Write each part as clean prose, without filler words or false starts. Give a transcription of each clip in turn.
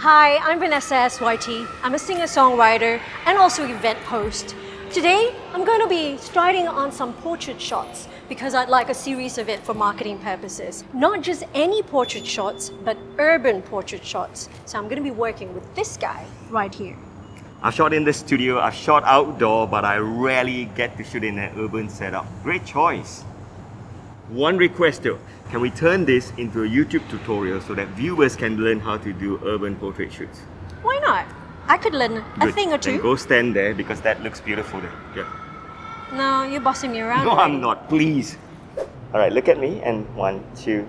Hi, I'm Vanessa SYT. I'm a singer-songwriter and also event host. Today, I'm going to be striding on some portrait shots because I'd like a series of it for marketing purposes. Not just any portrait shots, but urban portrait shots. So I'm going to be working with this guy right here. I've shot in the studio, I've shot outdoor, but I rarely get to shoot in an urban setup. Great choice. One request though, can we turn this into a YouTube tutorial so that viewers can learn how to do urban portrait shoots? Why not? I could learn a Good. thing or Then two. go stand there because that looks beautiful there. Yeah. No, you're bossing me around. No, already. I'm not, please. Alright, look at me and 1, 2,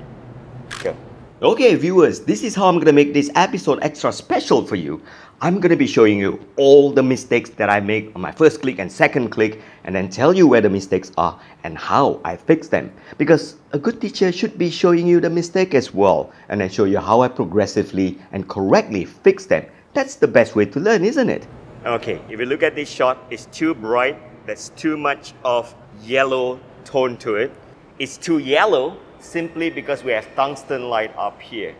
go. Okay viewers, this is how I'm gonna make this episode extra special for you. I'm gonna be showing you all the mistakes that I make on my first click and second click, and then tell you where the mistakes are and how I fix them. Because a good teacher should be showing you the mistake as well, and then show you how I progressively and correctly fix them. That's the best way to learn, isn't it? Okay, if you look at this shot, it's too bright. There's too much of yellow tone to it. It's too yellow simply because we have tungsten light up here.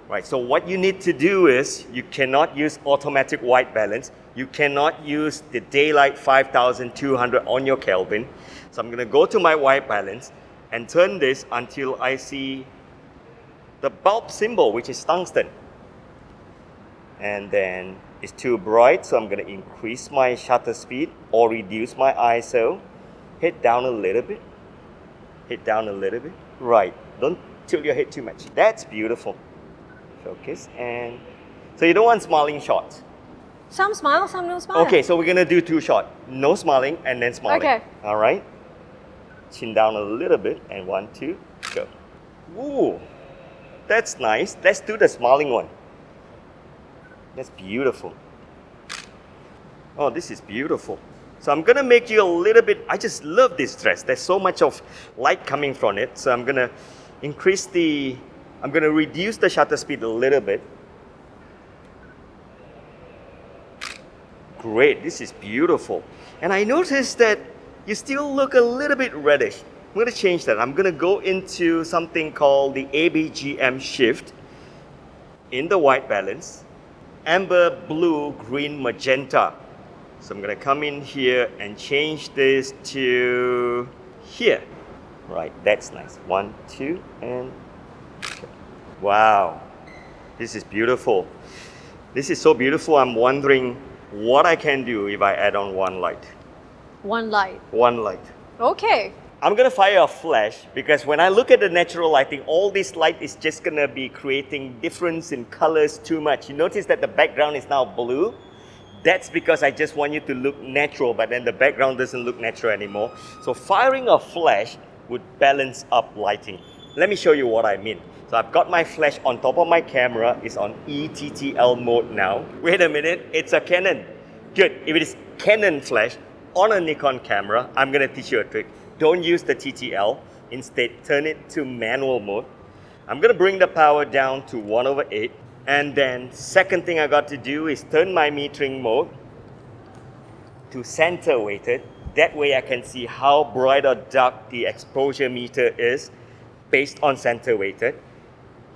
Right, so what you need to do is you cannot use automatic white balance. You cannot use the daylight 5200 on your Kelvin. So I'm going to go to my white balance and turn this until I see the bulb symbol, which is tungsten. And then it's too bright, so I'm going to increase my shutter speed or reduce my ISO. Hit down a little bit. Hit down a little bit. Right, don't tilt your head too much. That's beautiful. Focus and... So you don't want smiling shots. Some smile, some no smile. Okay, so we're going to do 2 shots. No smiling and then smiling. Okay. Alright. Chin down a little bit and 1, 2, go. Ooh, that's nice. Let's do the smiling one. That's beautiful. Oh, this is beautiful. So I'm gonna make you a little bit, I just love this dress. There's so much of light coming from it. So I'm gonna reduce the shutter speed a little bit. Great, this is beautiful. And I noticed that you still look a little bit reddish. I'm gonna change that. I'm gonna go into something called the ABGM shift in the white balance. Amber, blue, green, magenta. So I'm gonna come in here and change this to here. Right, that's nice. 1, 2, and okay. Wow, this is beautiful. This is so beautiful. I'm wondering what I can do if I add on one light. One light. One light. Okay. I'm gonna fire a flash because when I look at the natural lighting, all this light is just gonna be creating difference in colors too much. You notice that the background is now blue? That's because I just want you to look natural, but then the background doesn't look natural anymore. So firing a flash would balance up lighting. Let me show you what I mean. So I've got my flash on top of my camera. It's on ETTL mode now. Wait a minute, it's a Canon. Good, if it is Canon flash on a Nikon camera, I'm gonna teach you a trick. Don't use the TTL. Instead, turn it to manual mode. I'm gonna bring the power down to 1/8. And then second thing I got to do is turn my metering mode to center weighted. That way I can see how bright or dark the exposure meter is based on center weighted.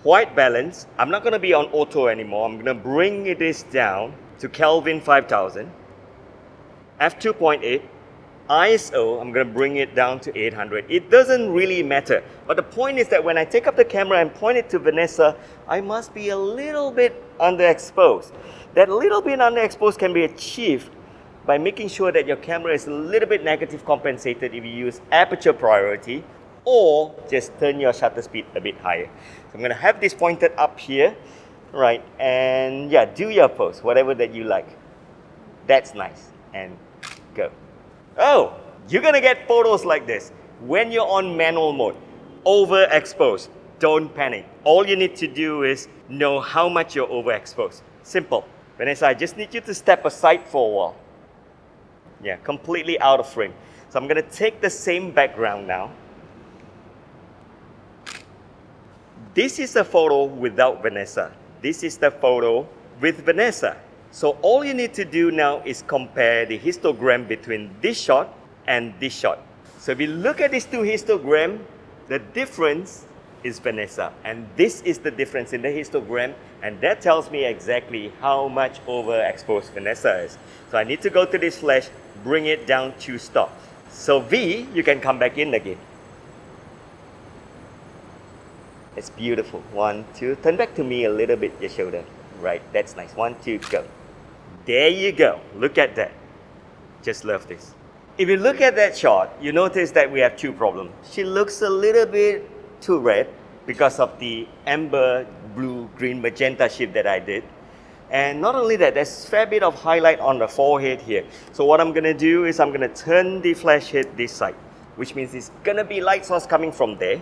White balance, I'm not gonna be on auto anymore. I'm gonna bring this down to Kelvin 5000. f2.8. ISO, I'm going to bring it down to 800. It doesn't really matter. But the point is that when I take up the camera and point it to Vanessa, I must be a little bit underexposed. That little bit underexposed can be achieved by making sure that your camera is a little bit negative compensated if you use aperture priority or just turn your shutter speed a bit higher. So I'm going to have this pointed up here, right? And yeah, do your pose, whatever that you like. That's nice. And go. Oh, you're gonna get photos like this when you're on manual mode, overexposed. Don't panic. All you need to do is know how much you're overexposed. Simple. Vanessa, I just need you to step aside for a while. Yeah, completely out of frame. So I'm gonna take the same background now. This is a photo without Vanessa. This is the photo with Vanessa. So all you need to do now is compare the histogram between this shot and this shot. So if you look at these two histograms, the difference is Vanessa. And this is the difference in the histogram, and that tells me exactly how much overexposed Vanessa is. So I need to go to this flash, bring it down to stop. So V, you can come back in again. It's beautiful. 1, 2, turn back to me a little bit, your shoulder. Right, that's nice. 1, 2, go. There you go. Look at that. Just love this. If you look at that shot, you notice that we have two problems. She looks a little bit too red because of the amber, blue, green, magenta shift that I did. And not only that, there's a fair bit of highlight on the forehead here. So what I'm gonna do is I'm gonna turn the flash head this side, which means it's gonna be light source coming from there.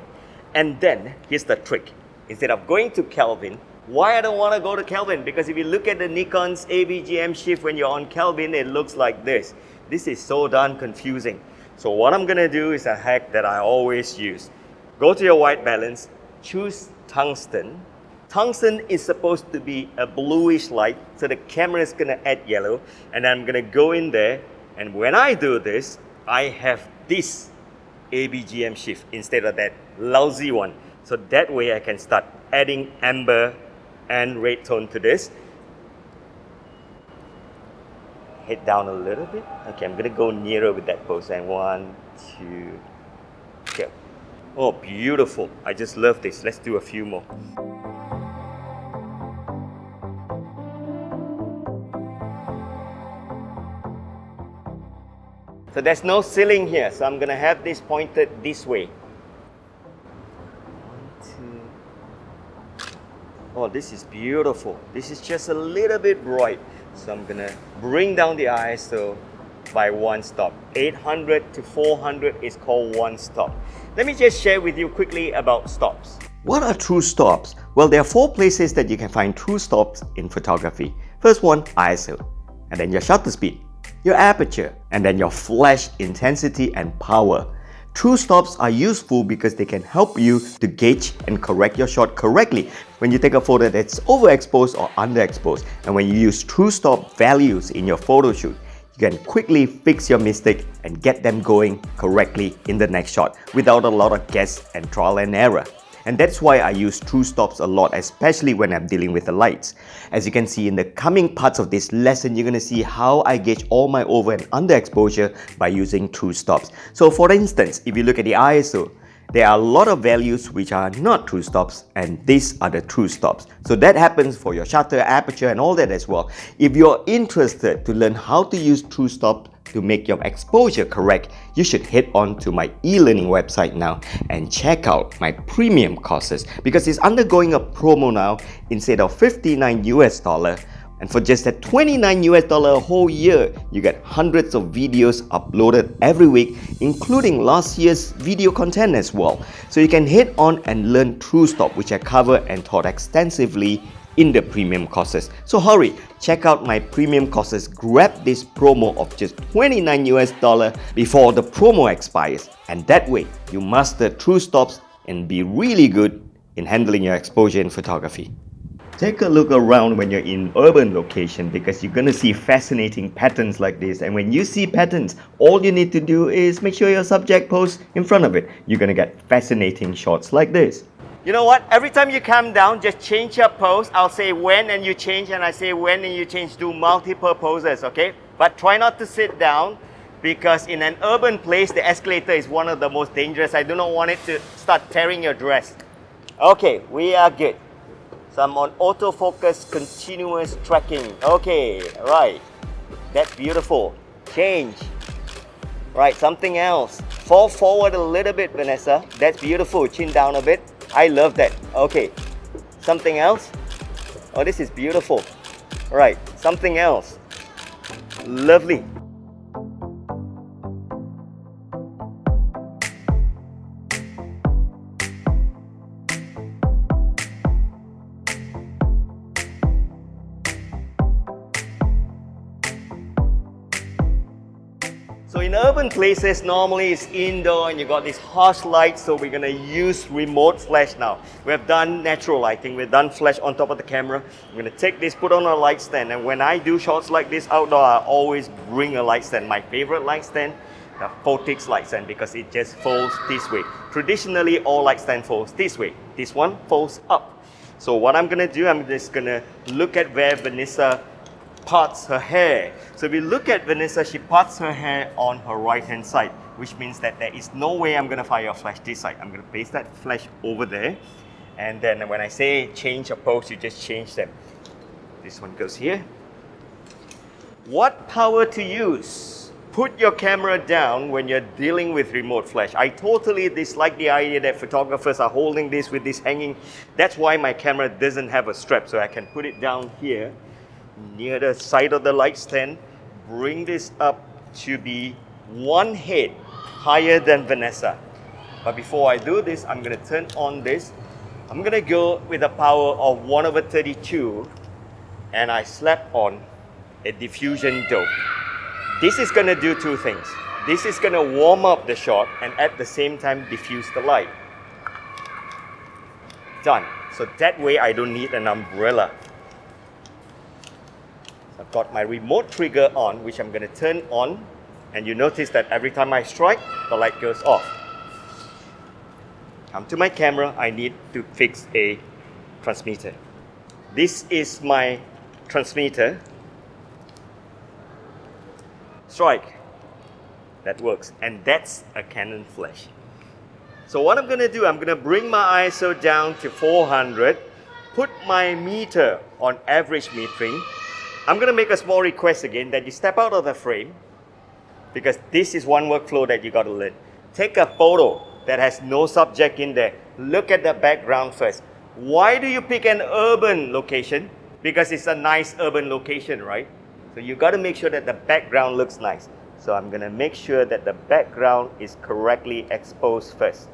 And then, here's the trick. Instead of going to Kelvin, why I don't want to go to Kelvin? Because if you look at the Nikon's AVGM shift when you're on Kelvin, it looks like this. This is so darn confusing. So what I'm going to do is a hack that I always use. Go to your white balance, choose tungsten. Tungsten is supposed to be a bluish light, so the camera is going to add yellow. And I'm going to go in there, and when I do this, I have this AVGM shift instead of that lousy one. So that way I can start adding amber and red tone to this. Head down a little bit. Okay, I'm gonna go nearer with that pose. And 1, 2, go. Oh, beautiful. I just love this. Let's do a few more. So there's no ceiling here, so I'm gonna have this pointed this way. 1, 2. Oh, this is beautiful. This is just a little bit bright. So I'm gonna bring down the ISO by 1 stop. 800 to 400 is called 1 stop. Let me just share with you quickly about stops. What are true stops? Well, there are 4 places that you can find true stops in photography. First one, ISO, and then your shutter speed, your aperture, and then your flash intensity and power. True stops are useful because they can help you to gauge and correct your shot correctly when you take a photo that's overexposed or underexposed. And when you use true stop values in your photo shoot, you can quickly fix your mistake and get them going correctly in the next shot without a lot of guess and trial and error. And that's why I use true stops a lot, especially when I'm dealing with the lights. As you can see in the coming parts of this lesson, you're going to see how I gauge all my over and underexposure by using true stops. So for instance, if you look at the ISO, there are a lot of values which are not true stops, and these are the true stops. So that happens for your shutter, aperture, and all that as well. If you're interested to learn how to use true stop to make your exposure correct, you should head on to my e-learning website now and check out my premium courses, because it's undergoing a promo now. Instead of $59 and for just that $29 a whole year, you get hundreds of videos uploaded every week, including last year's video content as well. So you can head on and learn true stop, which I cover and taught extensively in the premium courses. So hurry, check out my premium courses, grab this promo of just $29 before the promo expires, and that way you master true stops and be really good in handling your exposure in photography. Take a look around when you're in urban location, because you're gonna see fascinating patterns like this. And when you see patterns, all you need to do is make sure your subject pose in front of it. You're gonna get fascinating shots like this. You know what? Every time you come down, just change your pose. I'll say when and you change, and I say when and you change. Do multiple poses, okay? But try not to sit down, because in an urban place, the escalator is one of the most dangerous. I do not want it to start tearing your dress. Okay, we are good. So I'm on autofocus continuous tracking. Okay, right. That's beautiful. Change. Right, something else. Fall forward a little bit, Vanessa. That's beautiful. Chin down a bit. I love that. Okay, something else. Oh, this is beautiful. Right, something else. Lovely. So in urban places, normally it's indoor and you got this harsh light, so we're gonna use remote flash now. We have done natural lighting, we've done flash on top of the camera. I'm gonna take this, put on a light stand, and when I do shots like this outdoor, I always bring a light stand. My favorite light stand, the photic light stand because it just folds this way. Traditionally, all light stand folds this way. This one folds up. So what I'm gonna do, I'm just gonna look at where Vanessa parts her hair. So if you look at Vanessa, she parts her hair on her right hand side, which means that there is no way I'm gonna fire a flash this side. I'm gonna place that flash over there. And then when I say change a pose, you just change them. This one goes here. What power to use? Put your camera down when you're dealing with remote flash. I totally dislike the idea that photographers are holding this with this hanging. That's why my camera doesn't have a strap, so I can put it down here near the side of the light stand, bring this up to be one head higher than Vanessa. But before I do this, I'm gonna turn on this. I'm gonna go with a power of 1/32 and I slap on a diffusion dome. This is gonna do two things. This is gonna warm up the shot and at the same time diffuse the light. Done. So that way I don't need an umbrella. I've got my remote trigger on, which I'm going to turn on, and you notice that every time I strike, the light goes off. Come to my camera, I need to fix a transmitter. This is my transmitter. Strike. That works, and that's a Canon flash. So what I'm going to do, I'm going to bring my ISO down to 400, put my meter on average metering. I'm going to make a small request again that you step out of the frame because this is one workflow that you got to learn. Take a photo that has no subject in there. Look at the background first. Why do you pick an urban location? Because it's a nice urban location, right? So you got to make sure that the background looks nice. So I'm going to make sure that the background is correctly exposed first.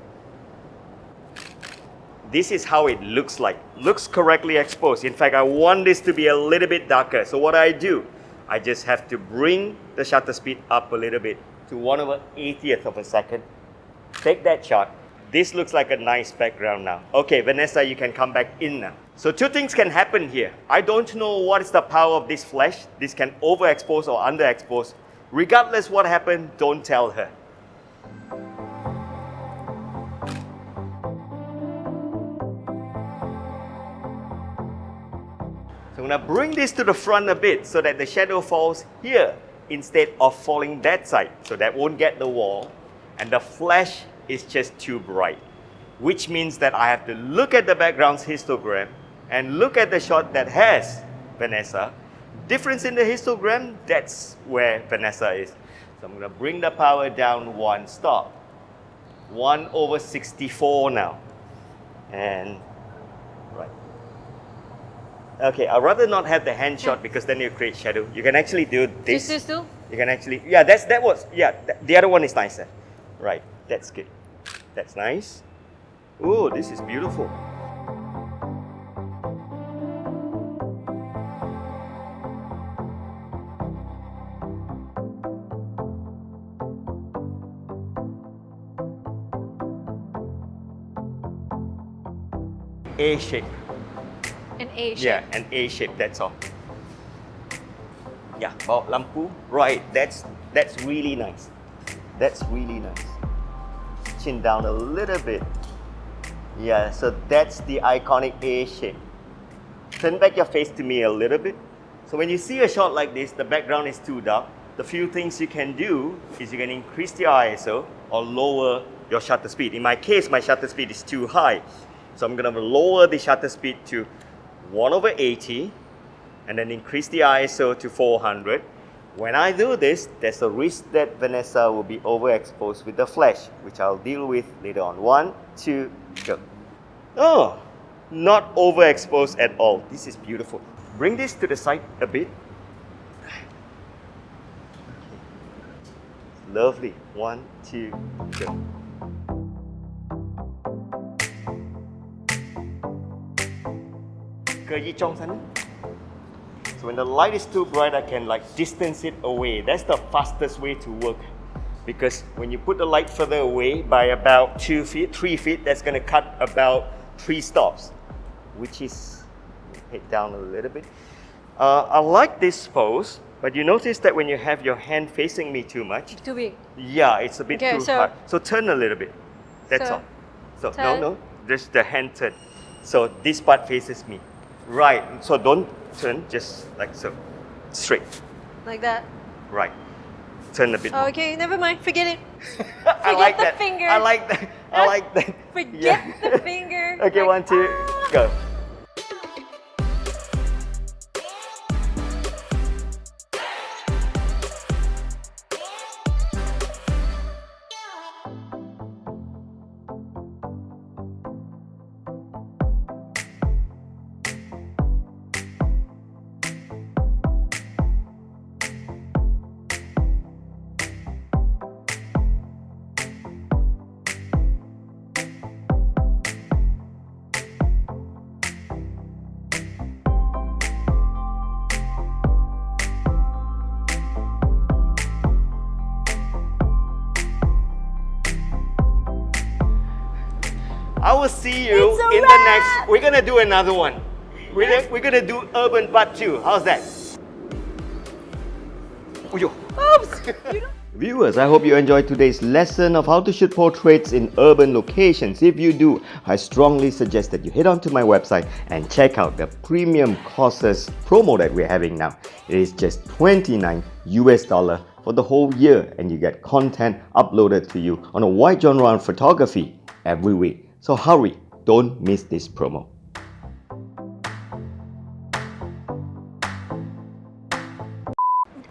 This is how it looks like. Looks correctly exposed. In fact, I want this to be a little bit darker. So what I do, I just have to bring the shutter speed up a little bit to 1/80th of a second. Take that shot. This looks like a nice background now. Okay, Vanessa, you can come back in now. So two things can happen here. I don't know what is the power of this flash. This can overexpose or underexpose. Regardless what happened, don't tell her. So I'm going to bring this to the front a bit so that the shadow falls here instead of falling that side. So that won't get the wall. And the flash is just too bright, which means that I have to look at the background's histogram and look at the shot that has Vanessa. Difference in the histogram, that's where Vanessa is. So I'm going to bring the power down one stop. 1/64 now. And right. Okay, I'd rather not have the hand shot because then you create shadow. You can actually do this. This too? You can actually, yeah, the other one is nicer. Right, that's good. That's nice. Oh, this is beautiful. A shape. An A shape. Yeah, an A shape, that's all. Yeah, bawa lampu. Right, that's really nice. That's really nice. Chin down a little bit. Yeah, so that's the iconic A shape. Turn back your face to me a little bit. So when you see a shot like this, the background is too dark. The few things you can do is you can increase the ISO or lower your shutter speed. In my case, my shutter speed is too high. So I'm going to lower the shutter speed to 1/80 and then increase the ISO to 400. When I do this, there's a risk that Vanessa will be overexposed with the flash, which I'll deal with later on. 1, 2, go. Oh, not overexposed at all. This is beautiful. Bring this to the side a bit. Lovely. 1, 2, go. So when the light is too bright, I can like distance it away. That's the fastest way to work. Because when you put the light further away by about 2 feet, 3 feet, that's going to cut about 3 stops, which is, head down a little bit. I like this pose But you notice that when you have your hand facing me too much, Too big. yeah, it's a bit Okay, too so- hard. So turn a little bit. That's So, all. So turn. no, just the hand turn. So this part faces me. Right. So don't turn, just like so. Straight. Like that. Right. Turn a bit more. Okay, never mind. Forget it. I like the that. finger. I like that. I like that. Forget the finger. Okay, Like, 1, 2, ah. go. I will see you It's a in the wrap. next. We're gonna do another one. We're gonna do urban part 2. How's that? Uyo. Oops. You don't- Viewers, I hope you enjoyed today's lesson of how to shoot portraits in urban locations. If you do, I strongly suggest that you head on to my website and check out the premium courses promo that we're having now. It is just $29 for the whole year, and you get content uploaded to you on a wide genre of photography every week. So hurry, don't miss this promo.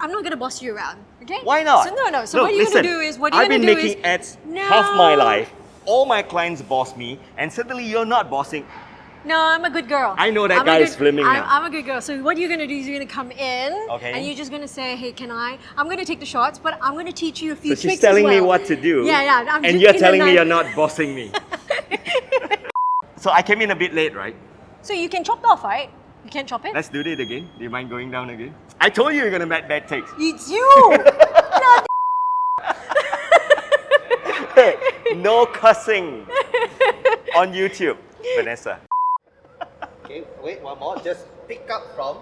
I'm not gonna boss you around, okay? Why not? So no. So Look, what you're listen, gonna do is what you're I've gonna been do making is ads No. half my life. All my clients boss me, and suddenly you're not bossing. No, I'm a good girl. I know that I'm guy a is filming now. I'm a good girl. So what you're gonna do is you're gonna come in, Okay. and you're just gonna say, "Hey, can I?" I'm gonna take the shots, but I'm gonna teach you a few So tricks she's telling as me well. what to do. Yeah. And just you're in the telling me night. you're not bossing me. So I came in a bit late, right? So you can chop it off, right? You can chop it. Let's do it again. Do you mind going down again? I told you you're gonna make bad takes. It's you. No cussing on YouTube, Vanessa. Okay, wait one more. Just pick up from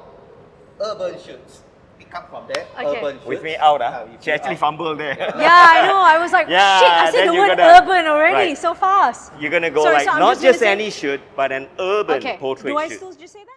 urban shoots. Pick up from there. Okay. Urban shoots. With me out, with she me actually out. fumbled there. Yeah, I know. I was like, Yeah, shit. I said then the you word gotta- urban already Right. so fast. You're gonna go Sorry, like so I'm not just gonna just say- any shoot, but an urban Okay. portrait Do I shoot. still just say that?